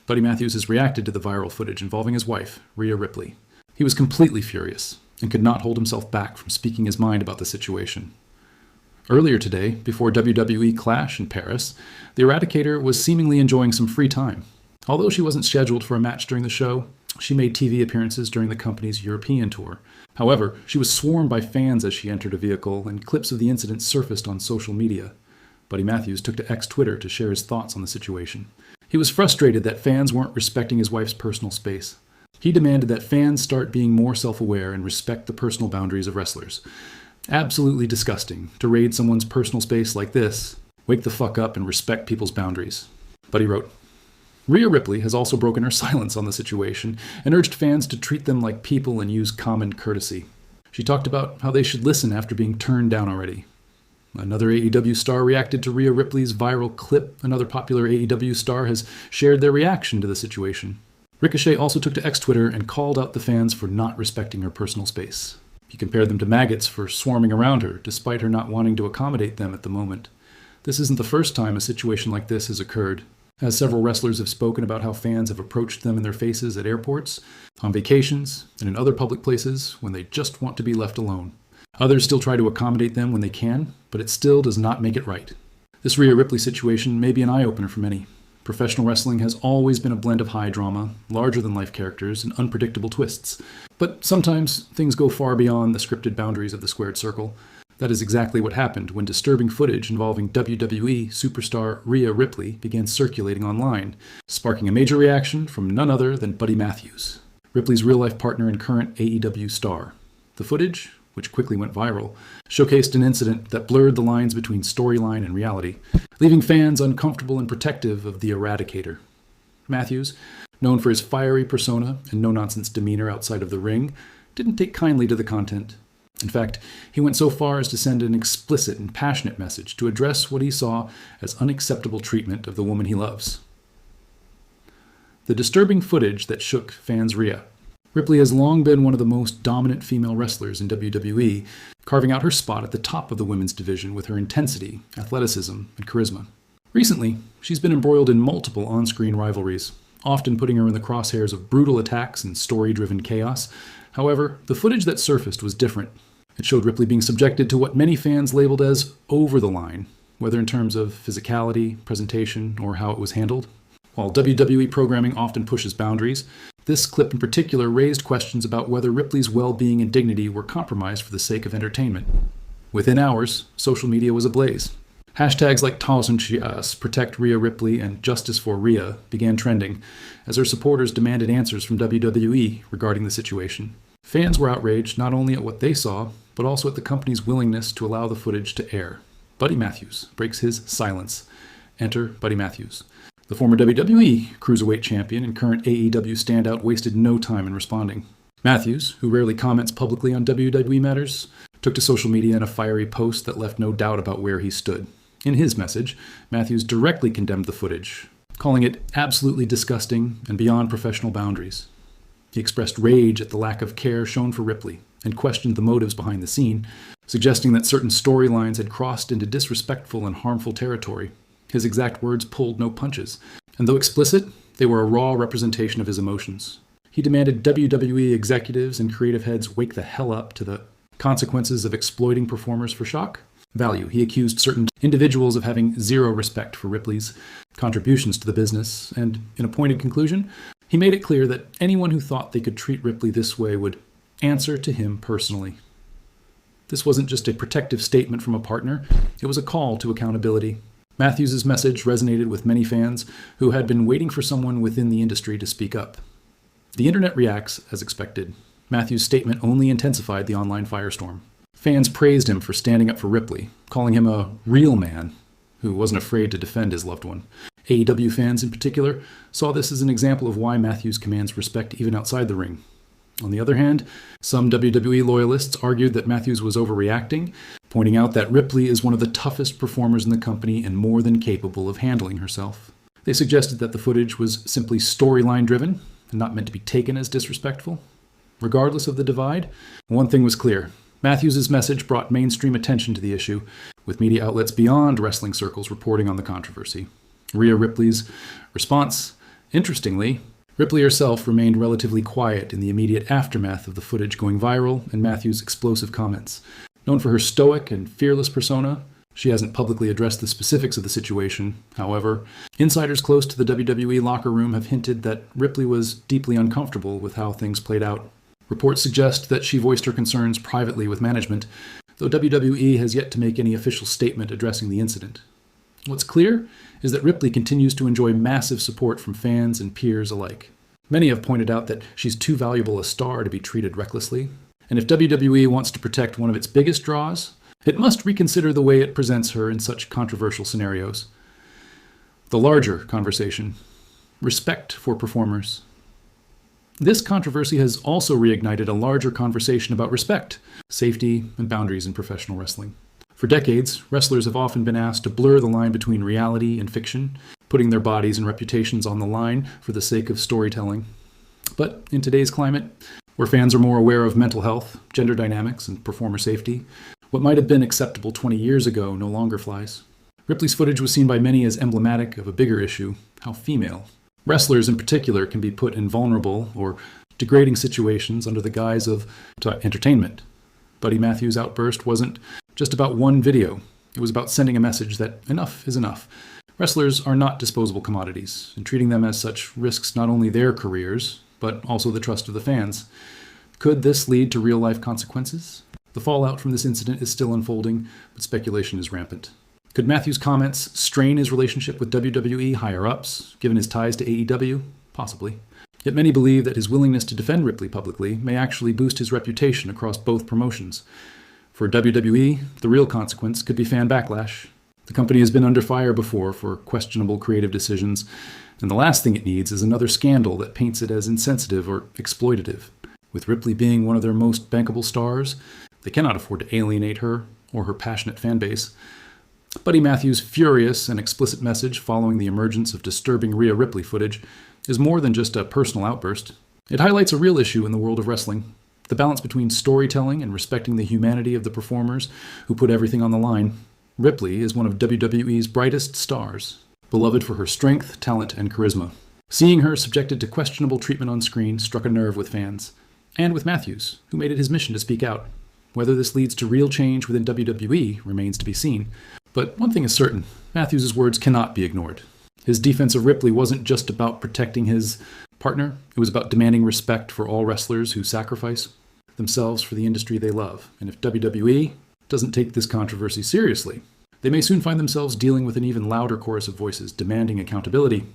Buddy Matthews has reacted to the viral footage involving his wife, Rhea Ripley. He was completely furious and could not hold himself back from speaking his mind about the situation. Earlier today, before WWE Clash in Paris, the Eradicator was seemingly enjoying some free time. Although she wasn't scheduled for a match during the show, she made TV appearances during the company's European tour. However, she was swarmed by fans as she entered a vehicle, and clips of the incident surfaced on social media. Buddy Matthews took to X-Twitter to share his thoughts on the situation. He was frustrated that fans weren't respecting his wife's personal space. He demanded that fans start being more self-aware and respect the personal boundaries of wrestlers. Absolutely disgusting to raid someone's personal space like this. Wake the fuck up and respect people's boundaries. Buddy wrote, Rhea Ripley has also broken her silence on the situation and urged fans to treat them like people and use common courtesy. She talked about how they should listen after being turned down already. Another AEW star reacted to Rhea Ripley's viral clip. Another popular AEW star has shared their reaction to the situation. Ricochet also took to X-Twitter and called out the fans for not respecting her personal space. He compared them to maggots for swarming around her, despite her not wanting to accommodate them at the moment. This isn't the first time a situation like this has occurred, as several wrestlers have spoken about how fans have approached them in their faces at airports, on vacations, and in other public places when they just want to be left alone. Others still try to accommodate them when they can, but it still does not make it right. This Rhea Ripley situation may be an eye-opener for many. Professional wrestling has always been a blend of high drama, larger-than-life characters, and unpredictable twists. But sometimes things go far beyond the scripted boundaries of the squared circle. That is exactly what happened when disturbing footage involving WWE superstar Rhea Ripley began circulating online, sparking a major reaction from none other than Buddy Matthews, Ripley's real-life partner and current AEW star. The footage, which quickly went viral, showcased an incident that blurred the lines between storyline and reality, leaving fans uncomfortable and protective of the Eradicator. Matthews, known for his fiery persona and no-nonsense demeanor outside of the ring, didn't take kindly to the content. In fact, he went so far as to send an explicit and passionate message to address what he saw as unacceptable treatment of the woman he loves. The disturbing footage that shook fans Rhea. Ripley has long been one of the most dominant female wrestlers in WWE, carving out her spot at the top of the women's division with her intensity, athleticism, and charisma. Recently, she's been embroiled in multiple on-screen rivalries, often putting her in the crosshairs of brutal attacks and story-driven chaos. However, the footage that surfaced was different. It showed Ripley being subjected to what many fans labeled as over the line, whether in terms of physicality, presentation, or how it was handled. While WWE programming often pushes boundaries, this clip in particular raised questions about whether Ripley's well-being and dignity were compromised for the sake of entertainment. Within hours, social media was ablaze. Hashtags like #TausendScheAss, Protect Rhea Ripley, and Justice for Rhea began trending, as her supporters demanded answers from WWE regarding the situation. Fans were outraged not only at what they saw, but also at the company's willingness to allow the footage to air. Buddy Matthews breaks his silence. Enter Buddy Matthews. The former WWE Cruiserweight Champion and current AEW standout wasted no time in responding. Matthews, who rarely comments publicly on WWE matters, took to social media in a fiery post that left no doubt about where he stood. In his message, Matthews directly condemned the footage, calling it absolutely disgusting and beyond professional boundaries. He expressed rage at the lack of care shown for Ripley and questioned the motives behind the scene, suggesting that certain storylines had crossed into disrespectful and harmful territory. His exact words pulled no punches, and though explicit, they were a raw representation of his emotions. He demanded WWE executives and creative heads wake the hell up to the consequences of exploiting performers for shock value. He accused certain individuals of having zero respect for Ripley's contributions to the business, and in a pointed conclusion, he made it clear that anyone who thought they could treat Ripley this way would answer to him personally. This wasn't just a protective statement from a partner, it was a call to accountability. Matthews' message resonated with many fans who had been waiting for someone within the industry to speak up. The internet reacts as expected. Matthews' statement only intensified the online firestorm. Fans praised him for standing up for Ripley, calling him a real man who wasn't afraid to defend his loved one. AEW fans in particular saw this as an example of why Matthews commands respect even outside the ring. On the other hand, some WWE loyalists argued that Matthews was overreacting, pointing out that Ripley is one of the toughest performers in the company and more than capable of handling herself. They suggested that the footage was simply storyline driven and not meant to be taken as disrespectful. Regardless of the divide, one thing was clear. Matthews' message brought mainstream attention to the issue, with media outlets beyond wrestling circles reporting on the controversy. Rhea Ripley's response Interestingly, Ripley herself remained relatively quiet in the immediate aftermath of the footage going viral and Matthews' explosive comments. Known for her stoic and fearless persona, she hasn't publicly addressed the specifics of the situation. However, insiders close to the WWE locker room have hinted that Ripley was deeply uncomfortable with how things played out. Reports suggest that she voiced her concerns privately with management, though WWE has yet to make any official statement addressing the incident. What's clear is that Ripley continues to enjoy massive support from fans and peers alike. Many have pointed out that she's too valuable a star to be treated recklessly, and if WWE wants to protect one of its biggest draws, it must reconsider the way it presents her in such controversial scenarios. The larger conversation: respect for performers. This controversy has also reignited a larger conversation about respect, safety, and boundaries in professional wrestling. For decades, wrestlers have often been asked to blur the line between reality and fiction, putting their bodies and reputations on the line for the sake of storytelling. But in today's climate, where fans are more aware of mental health, gender dynamics, and performer safety, what might have been acceptable 20 years ago no longer flies. Ripley's footage was seen by many as emblematic of a bigger issue: how female wrestlers in particular can be put in vulnerable or degrading situations under the guise of entertainment. Buddy Matthews' outburst wasn't just about one video. It was about sending a message that enough is enough. Wrestlers are not disposable commodities, and treating them as such risks not only their careers, but also the trust of the fans. Could this lead to real-life consequences? The fallout from this incident is still unfolding, but speculation is rampant. Could Matthews' comments strain his relationship with WWE higher-ups, given his ties to AEW? Possibly. Yet many believe that his willingness to defend Ripley publicly may actually boost his reputation across both promotions. For WWE, the real consequence could be fan backlash. The company has been under fire before for questionable creative decisions, and the last thing it needs is another scandal that paints it as insensitive or exploitative. With Ripley being one of their most bankable stars, they cannot afford to alienate her or her passionate fan base. Buddy Matthews' furious and explicit message following the emergence of disturbing Rhea Ripley footage is more than just a personal outburst. It highlights a real issue in the world of wrestling: the balance between storytelling and respecting the humanity of the performers who put everything on the line. Ripley is one of WWE's brightest stars, beloved for her strength, talent, and charisma. Seeing her subjected to questionable treatment on screen struck a nerve with fans, and with Matthews, who made it his mission to speak out. Whether this leads to real change within WWE remains to be seen. But one thing is certain: Matthews' words cannot be ignored. His defense of Ripley wasn't just about protecting his partner, it was about demanding respect for all wrestlers who sacrifice themselves for the industry they love. And if WWE doesn't take this controversy seriously, they may soon find themselves dealing with an even louder chorus of voices demanding accountability.